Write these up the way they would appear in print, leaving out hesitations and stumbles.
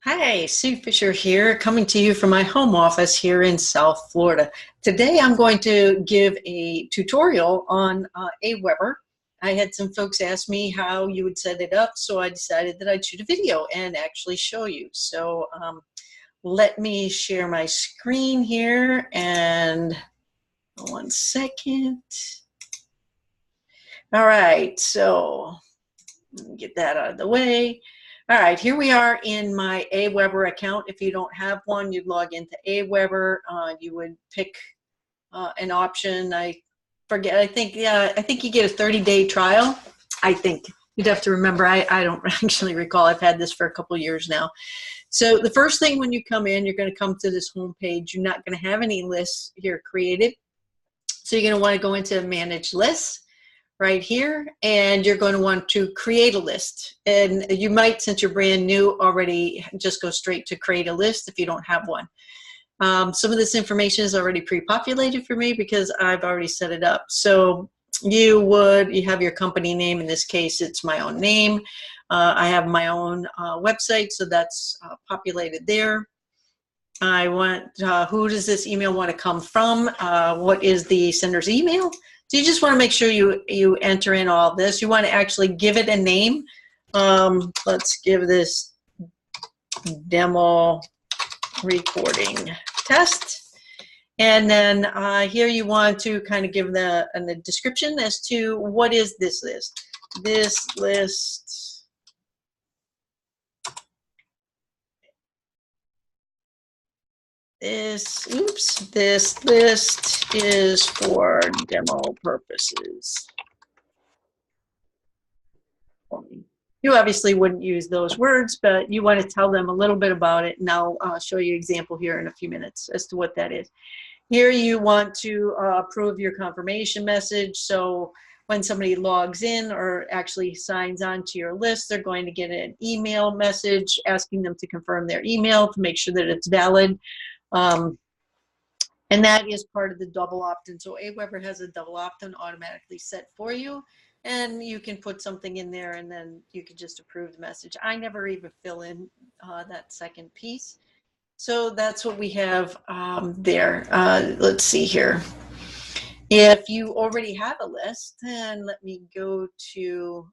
Hi, Sue Fisher here, coming to you from my home office here in South Florida. Today I'm going to give a tutorial on Aweber. I had some folks ask me how you would set it up, so I decided that I'd shoot a video and actually show you. So let me share my screen here, and 1 second. All right, so let me get that out of the way. All right, here we are in my Aweber account. If you don't have one, you'd log into Aweber. You would pick an option. I forget. I think you get a 30-day trial. I think you'd have to remember. I don't actually recall. I've had this for a couple years now. So the first thing when you come in, you're going to come to this home page. You're not going to have any lists here created. So you're going to want to go into Manage Lists right here, and you're going to want to create a list. And you might, since you're brand new, already just go straight to create a list if you don't have one. Some of this information is already pre-populated for me because I've already set it up. So you have your company name. In this case, it's my own name. I have my own website, so that's populated there. I want, who does this email want to come from? What is the sender's email? So you just want to make sure you enter in all this. You want to actually give it a name. Let's give this demo recording test. And then here you want to kind of give the description as to what is this list. This list this list is for demo purposes. You obviously wouldn't use those words, but you want to tell them a little bit about it, and I'll show you an example here in a few minutes as to what that is. Here you want to approve your confirmation message, so when somebody logs in or actually signs on to your list, they're going to get an email message asking them to confirm their email to make sure that it's valid. And that is part of the double opt-in. So Aweber has a double opt-in automatically set for you, and you can put something in there and then you can just approve the message. I never even fill in that second piece. So that's what we have there. Let's see here. If you already have a list, then let me go to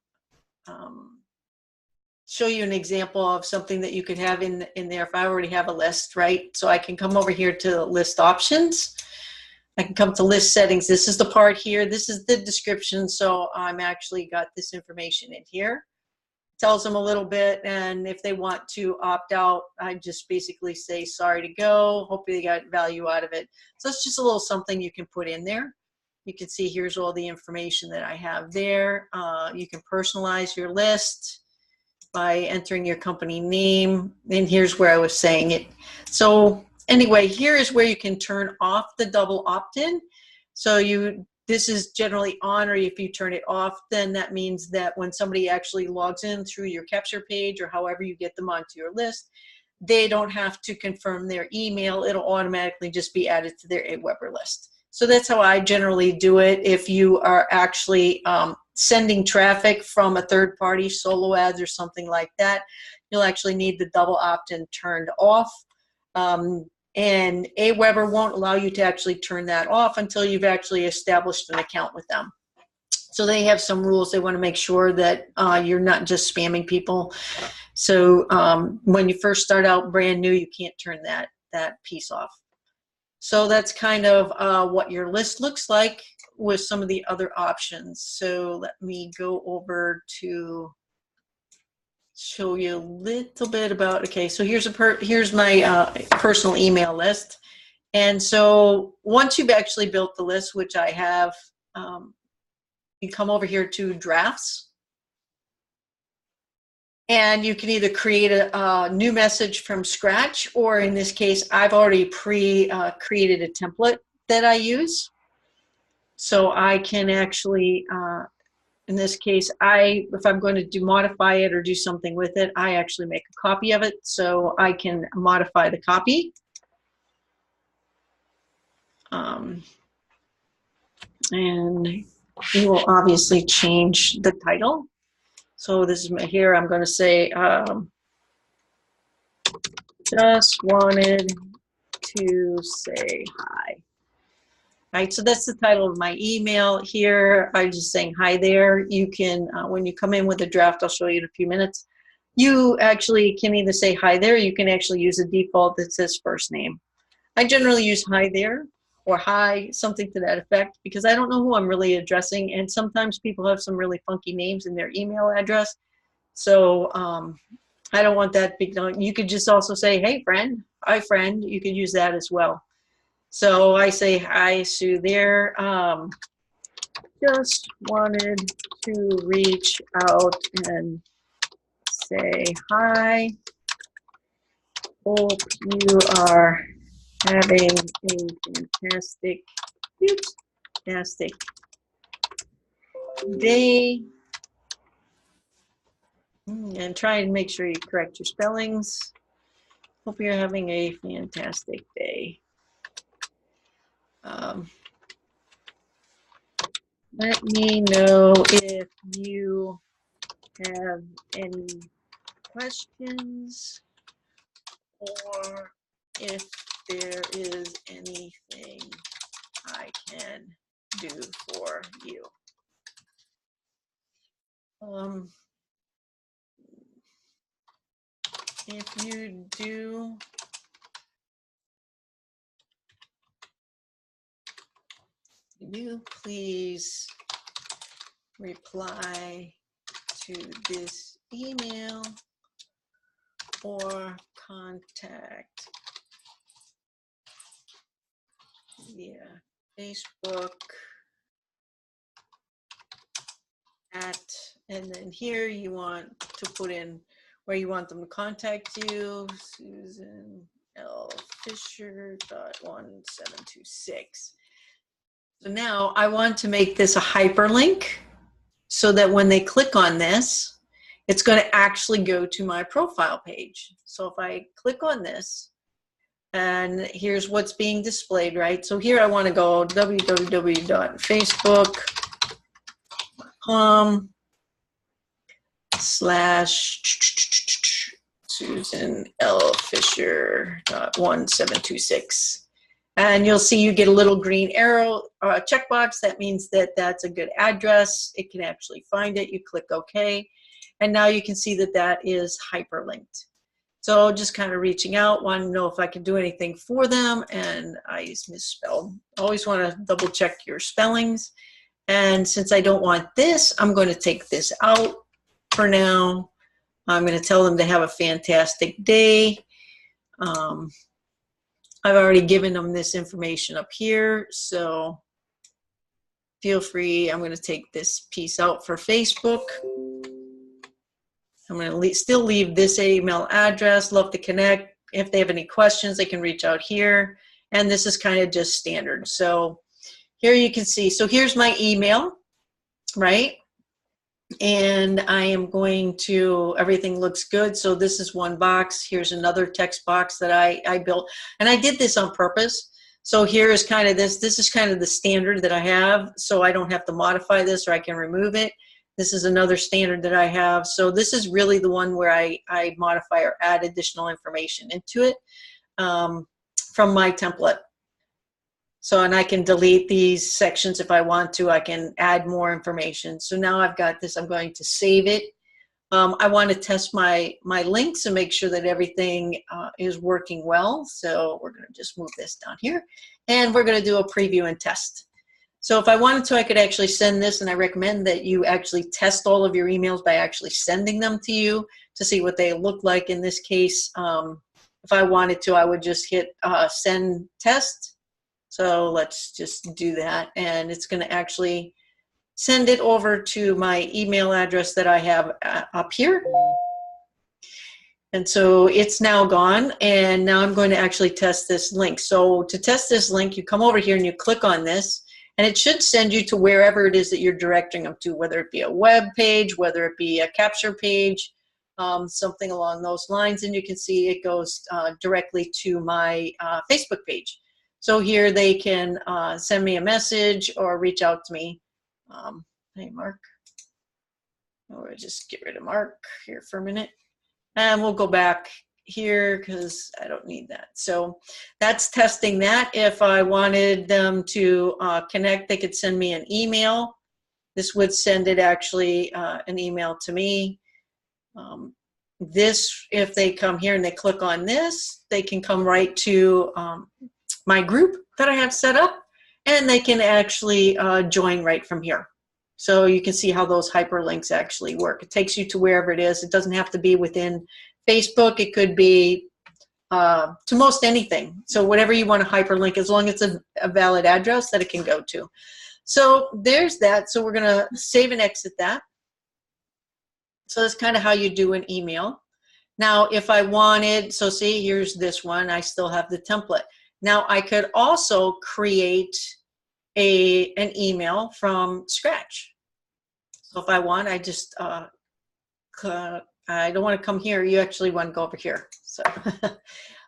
show you an example of something that you could have in there if I already have a list, right? So I can come over here to list options. I can come to list settings. This is the part here. This is the description. So I'm actually got this information in here. Tells them a little bit, and if they want to opt out, I just basically say sorry to go. Hope they got value out of it. So it's just a little something you can put in there. You can see here's all the information that I have there. You can personalize your list by entering your company name, and here's where I was saying it. So anyway, here is where you can turn off the double opt-in. So this is generally on, or if you turn it off, then that means that when somebody actually logs in through your capture page or however you get them onto your list, they don't have to confirm their email. It'll automatically just be added to their Aweber list. So that's how I generally do it. If you are actually sending traffic from a third party, solo ads or something like that, you'll actually need the double opt-in turned off. And Aweber won't allow you to actually turn that off until you've actually established an account with them. So they have some rules. They want to make sure that you're not just spamming people. So when you first start out brand new, you can't turn that piece off. So that's kind of what your list looks like with some of the other options. So let me go over to show you a little bit about, okay, so here's my personal email list. And so once you've actually built the list, which I have, you come over here to drafts. And you can either create a new message from scratch, or in this case, I've already created a template that I use. So I can actually, in this case, if I'm going to modify it or do something with it, I actually make a copy of it so I can modify the copy. And we will obviously change the title. So this is here, I'm going to say, Just wanted to say hi. All right, so that's the title of my email here. I'm just saying hi there. You can, when you come in with a draft, I'll show you in a few minutes. You actually can either say hi there, you can actually use a default that says first name. I generally use hi there or hi, something to that effect, because I don't know who I'm really addressing, and sometimes people have some really funky names in their email address. So I don't want that big. You could just also say, hey, friend, hi, friend. You could use that as well. So I say hi, Sue there. Just wanted to reach out and say hi. Hope you are having a fantastic day. And try and make sure you correct your spellings. Hope you're having a fantastic day. Let me know if you have any questions or if there is anything I can do for you. If you do, you please reply to this email or contact via Facebook at, and then here you want to put in where you want them to contact you, Susan L. Fisher .1726. So now I want to make this a hyperlink so that when they click on this, it's going to actually go to my profile page. So if I click on this, and here's what's being displayed, right? So here I want to go www.facebook.com/Susan L. Fisher .1726. And you'll see you get a little green arrow checkbox. That means that that's a good address. It can actually find it. You click OK. And now you can see that that is hyperlinked. So just kind of reaching out, want to know if I can do anything for them. And I misspelled. Always want to double check your spellings. And since I don't want this, I'm going to take this out for now. I'm going to tell them to have a fantastic day. I've already given them this information up here, so feel free. I'm going to take this piece out for Facebook. I'm going to still leave this email address. Love to connect. If they have any questions, they can reach out here. And this is kind of just standard. So here you can see. So here's my email, right? And I am going to, everything looks good. So this is one box. Here's another text box that I built. And I did this on purpose. So here is kind of this is kind of the standard that I have. So I don't have to modify this, or I can remove it. This is another standard that I have. So this is really the one where I modify or add additional information into it from my template. So, and I can delete these sections if I want to. I can add more information. So now I've got this. I'm going to save it. I want to test my links and make sure that everything is working well. So we're going to just move this down here. And we're going to do a preview and test. So if I wanted to, I could actually send this, and I recommend that you actually test all of your emails by actually sending them to you to see what they look like. In this case, if I wanted to, I would just hit send test. So let's just do that, and it's going to actually send it over to my email address that I have up here. And so it's now gone, and now I'm going to actually test this link. So to test this link, you come over here and you click on this, and it should send you to wherever it is that you're directing them to, whether it be a web page, whether it be a capture page, something along those lines. And you can see it goes directly to my Facebook page. So here they can send me a message or reach out to me. Hey, Mark. Or just get rid of Mark here for a minute. And we'll go back here because I don't need that. So that's testing that. If I wanted them to connect, they could send me an email. This would send it actually an email to me. This, if they come here and they click on this, they can come right to my group that I have set up, and they can actually join right from here. So you can see how those hyperlinks actually work. It takes you to wherever it is. It doesn't have to be within Facebook. It could be to most anything. So whatever you want to hyperlink, as long as it's a valid address that it can go to. So there's that. So we're going to save and exit that. So that's kind of how you do an email. Now, if I wanted, so see, here's this one. I still have the template. Now, I could also create an email from scratch. So if I want, I just, I don't want to come here. You actually want to go over here. So,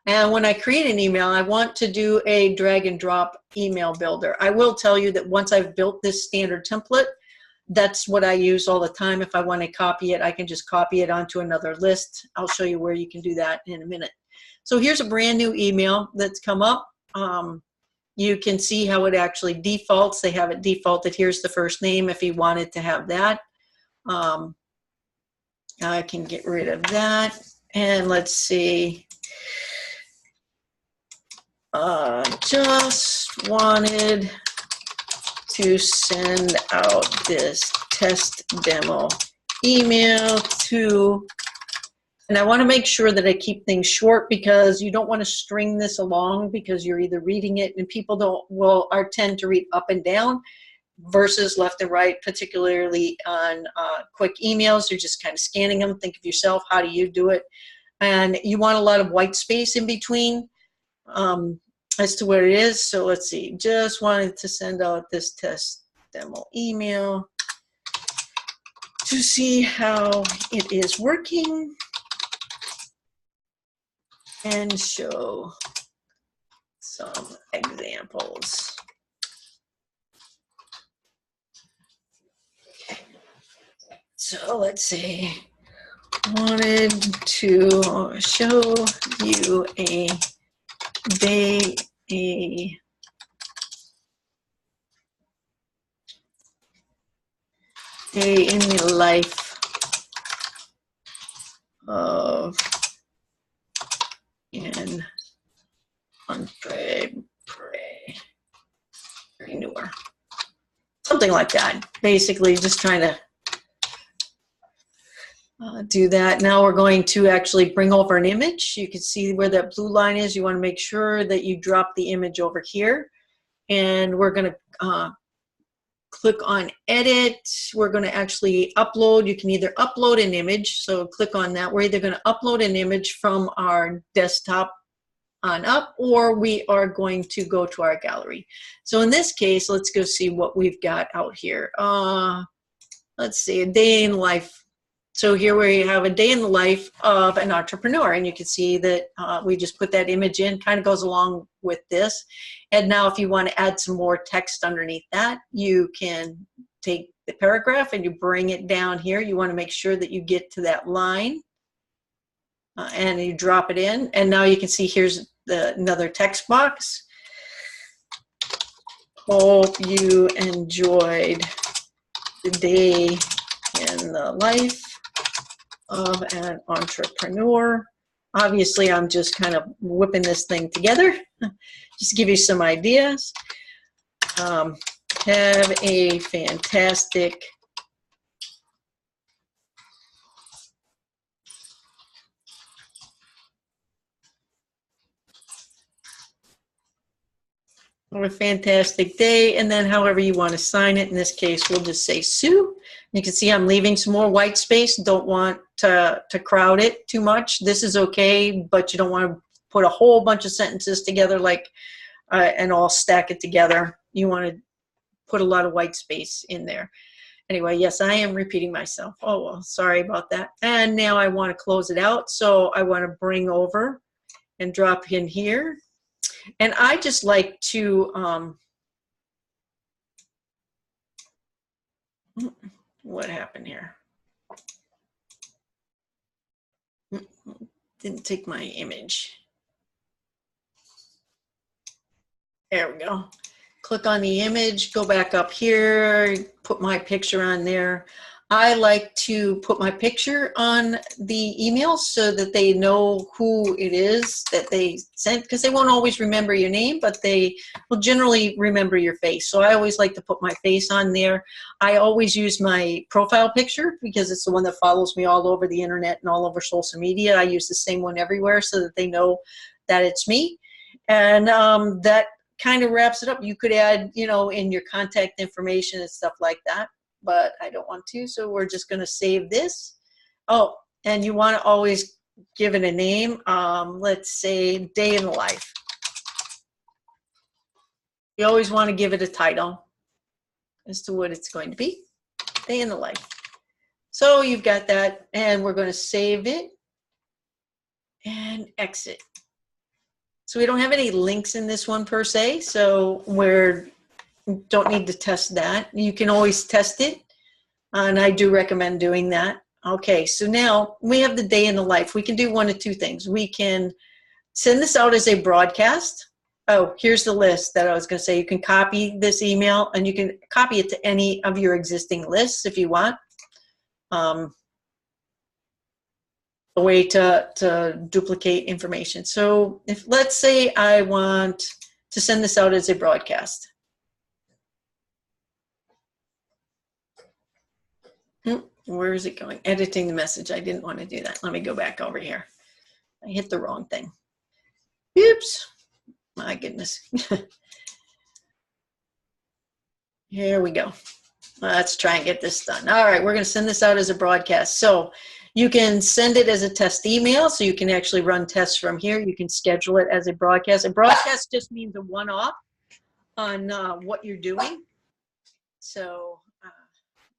and when I create an email, I want to do a drag and drop email builder. I will tell you that once I've built this standard template, that's what I use all the time. If I want to copy it, I can just copy it onto another list. I'll show you where you can do that in a minute. So here's a brand new email that's come up. You can see how it actually defaults. They have it defaulted. Here's the first name if you wanted to have that. I can get rid of that. And let's see. Just wanted to send out this test demo email to, and I want to make sure that I keep things short because you don't want to string this along because you're either reading it and people tend to read up and down versus left and right, particularly on quick emails. You're just kind of scanning them. Think of yourself, how do you do it? And you want a lot of white space in between as to what it is. So let's see, just wanted to send out this test demo email to see how it is working and show some examples. So let's see, wanted to show you a day in the life of an entrepreneur. Something like that. Basically, just trying to do that. Now we're going to actually bring over an image. You can see where that blue line is. You want to make sure that you drop the image over here. And we're going to click on edit. We're going to actually upload. You can either upload an image, so click on that. We're either going to upload an image from our desktop on up, or we are going to go to our gallery. So in this case, let's go see what we've got out here. Let's see, a day in life. So here we have a day in the life of an entrepreneur, and you can see that we just put that image in, kind of goes along with this. And now if you want to add some more text underneath that, you can take the paragraph and you bring it down here. You want to make sure that you get to that line and you drop it in. And now you can see here's another text box. Hope you enjoyed the day in the life of an entrepreneur. Obviously, I'm just kind of whipping this thing together, just to give you some ideas. Have a fantastic day, and then however you want to sign it. In this case, we'll just say Sue. You can see I'm leaving some more white space. Don't want to crowd it too much. This is okay, but you don't want to put a whole bunch of sentences together like and all stack it together. You want to put a lot of white space in there. Anyway, yes, I am repeating myself. Oh, well, sorry about that. And now I want to close it out. So I want to bring over and drop in here. And I just like to, what happened here? didn't take my image. There we go. Click on the image, go back up here, put my picture on there. I like to put my picture on the email so that they know who it is that they sent, because they won't always remember your name, but they will generally remember your face. So I always like to put my face on there. I always use my profile picture because it's the one that follows me all over the internet and all over social media. I use the same one everywhere so that they know that it's me. And that kind of wraps it up. You could add, you know, in your contact information and stuff like that, but I don't want to, so we're just going to save this. Oh, and you want to always give it a name. Let's say Day in the Life. You always want to give it a title as to what it's going to be. Day in the Life. So you've got that, and we're going to save it and exit. So we don't have any links in this one per se, so we don't need to test that. You can always test it, and I do recommend doing that. Okay, so now we have the Day in the Life. We can do one of two things. We can send this out as a broadcast. Oh, here's the list that I was going to say. You can copy this email, and you can copy it to any of your existing lists if you want. A way to duplicate information. So if, let's say I want to send this out as a broadcast. Where is it going? Editing the message. I didn't want to do that. Let me go back over here. I hit the wrong thing. Oops. My goodness. Here we go. Let's try and get this done. All right, we're going to send this out as a broadcast. So you can send it as a test email, so you can actually run tests from here. You can schedule it as a broadcast. A broadcast just means a one-off on what you're doing. So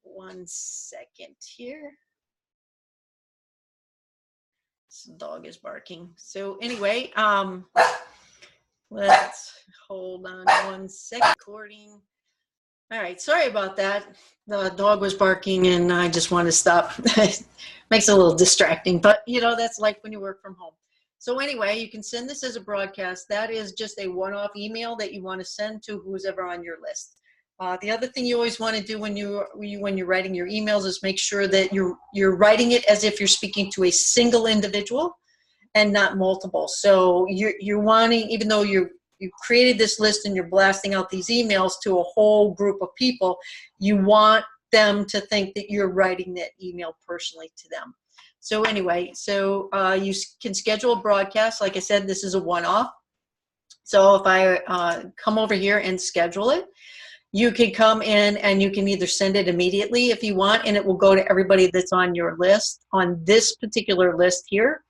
1 second here. This dog is barking. So anyway, let's hold on 1 second. Recording. All right, sorry about that. The dog was barking and I just want to stop. Makes it a little distracting, but you know, that's like when you work from home. So anyway, you can send this as a broadcast. That is just a one-off email that you want to send to who's ever on your list. The other thing you always want to do when you're writing your emails is make sure that you're writing it as if you're speaking to a single individual and not multiple. So you're wanting, even though you created this list and you're blasting out these emails to a whole group of people, you want them to think that you're writing that email personally to them. So anyway, so you can schedule a broadcast. Like I said, this is a one-off. So if I come over here and schedule it, you can come in and you can either send it immediately if you want, and it will go to everybody that's on your list, on this particular list here.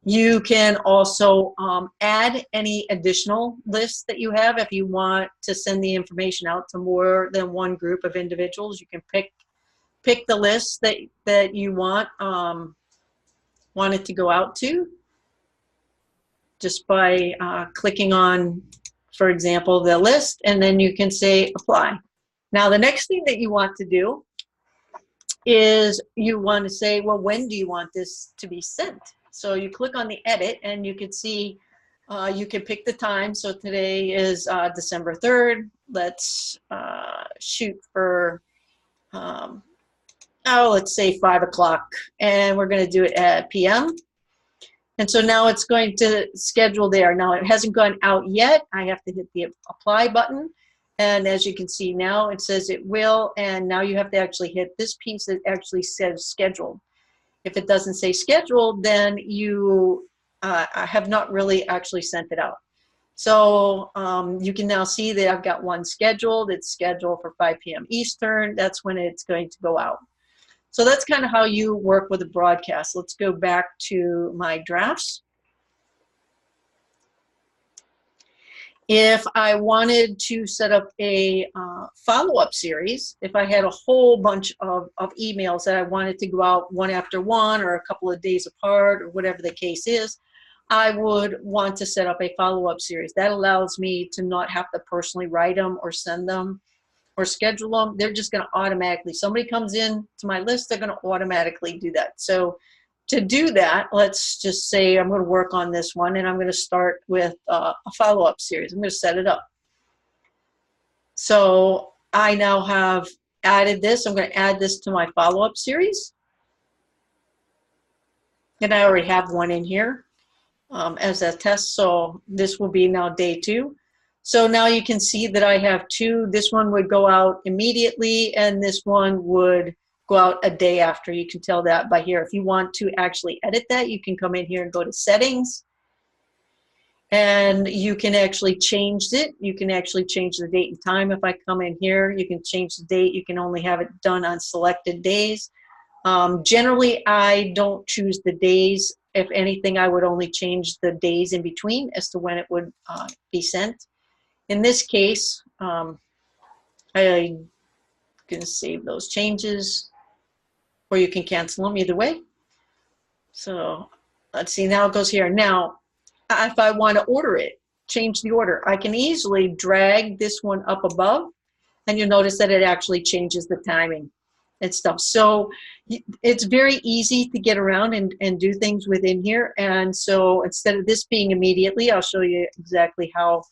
You can also add any additional lists that you have. If you want to send the information out to more than one group of individuals, you can pick the list that you want it to go out to, just by clicking on, for example, the list, and then you can say apply. Now the next thing that you want to do is you want to say, well, when do you want this to be sent? So you click on the edit and you can see, you can pick the time. So today is December 3rd. Let's shoot for, let's say 5 o'clock, and we're going to do it at PM. And so now it's going to schedule there. Now it hasn't gone out yet. I have to hit the apply button. And as you can see now, it says it will. And now you have to actually hit this piece that actually says scheduled. If it doesn't say scheduled, then you have not really actually sent it out. So you can now see that I've got one scheduled. It's scheduled for 5 p.m. Eastern. That's when it's going to go out. So that's kind of how you work with a broadcast. Let's go back to my drafts. If I wanted to set up a follow-up series, if I had a whole bunch of emails that I wanted to go out one after one or a couple of days apart or whatever the case is, I would want to set up a follow-up series. That allows me to not have to personally write them or send them or schedule them. They're just going to automatically, somebody comes in to my list, they're going to automatically do that. So to do that, let's just say I'm going to work on this one, and I'm going to start with a follow-up series. I'm going to set it up. So I now have added this. I'm going to add this to my follow-up series. And I already have one in here as a test. So this will be now day 2. So now you can see that I have 2. This one would go out immediately, and this one would go out a day after. You can tell that by here. If you want to actually edit that, you can come in here and go to settings, and you can actually change it. You can actually change the date and time. If I come in here, you can change the date. You can only have it done on selected days. Generally, I don't choose the days. If anything, I would only change the days in between as to when it would be sent. In this case, I'm going to save those changes, or you can cancel them either way. So let's see, now it goes here. Now, if I want to order it, change the order, I can easily drag this one up above, and you'll notice that it actually changes the timing and stuff. So it's very easy to get around and do things within here. And so instead of this being immediately, I'll show you exactly how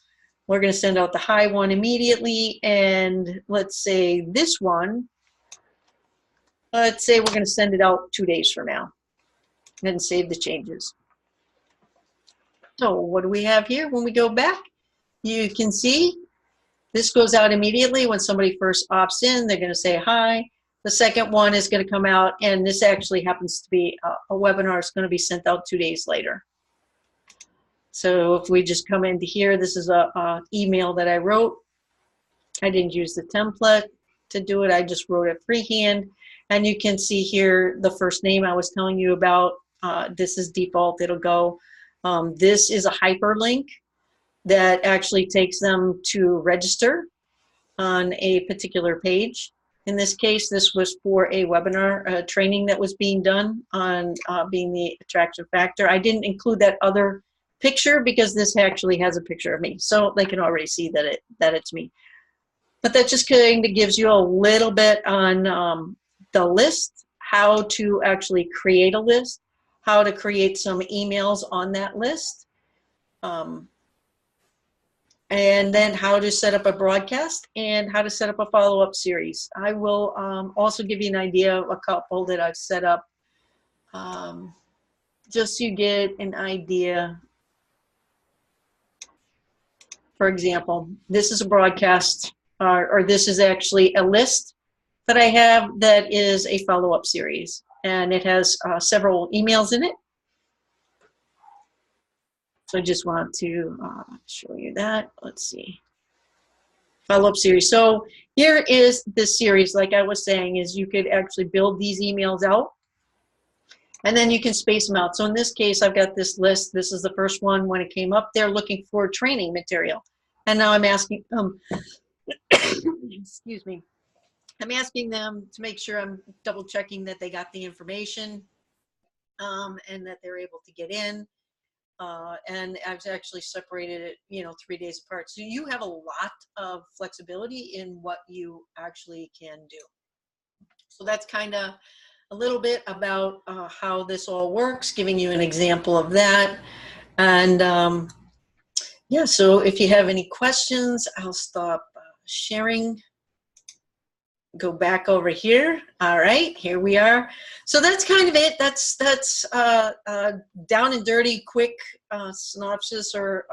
we're going to send out the high one immediately. And let's say this one, let's say we're going to send it out 2 days from now, and save the changes. So what do we have here? When we go back, you can see this goes out immediately. When somebody first opts in, they're going to say hi. The second one is going to come out, and this actually happens to be a webinar. It's going to be sent out 2 days later. So if we just come into here, this is a email that I wrote. I didn't use the template to do it. I just wrote it freehand. And you can see here the first name I was telling you about. This is default. It'll go. This is a hyperlink that actually takes them to register on a particular page. In this case, this was for a webinar training that was being done on being the attraction factor. I didn't include that other picture because this actually has a picture of me, so they can already see that it's me. But that just kind of gives you a little bit on the list, how to actually create a list, how to create some emails on that list, and then how to set up a broadcast and how to set up a follow-up series. I will also give you an idea of a couple that I've set up, just so you get an idea. For example, this is a broadcast, or this is actually a list that I have that is a follow-up series, and it has several emails in it. So I just want to show you that. Let's see. Follow-up series. So here is this series, like I was saying, is you could actually build these emails out, and then you can space them out. So in this case, I've got this list. This is the first one. When it came up, they're looking for training material. And now I'm asking them, excuse me, I'm asking them to make sure I'm double checking that they got the information and that they're able to get in. And I've actually separated it, 3 days apart. So you have a lot of flexibility in what you actually can do. So that's kind of a little bit about how this all works, giving you an example of that. And yeah, so if you have any questions, I'll stop sharing. Go back over here. All right, here we are. So that's kind of it. That's down and dirty, quick synopsis or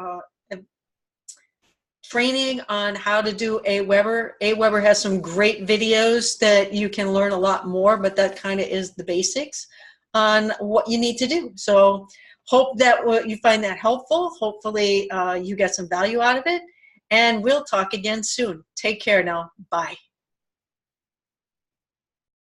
training on how to do Aweber. Aweber has some great videos that you can learn a lot more, but that kind of is the basics on what you need to do. So hope that you find that helpful. Hopefully you get some value out of it, and we'll talk again soon. Take care now. Bye.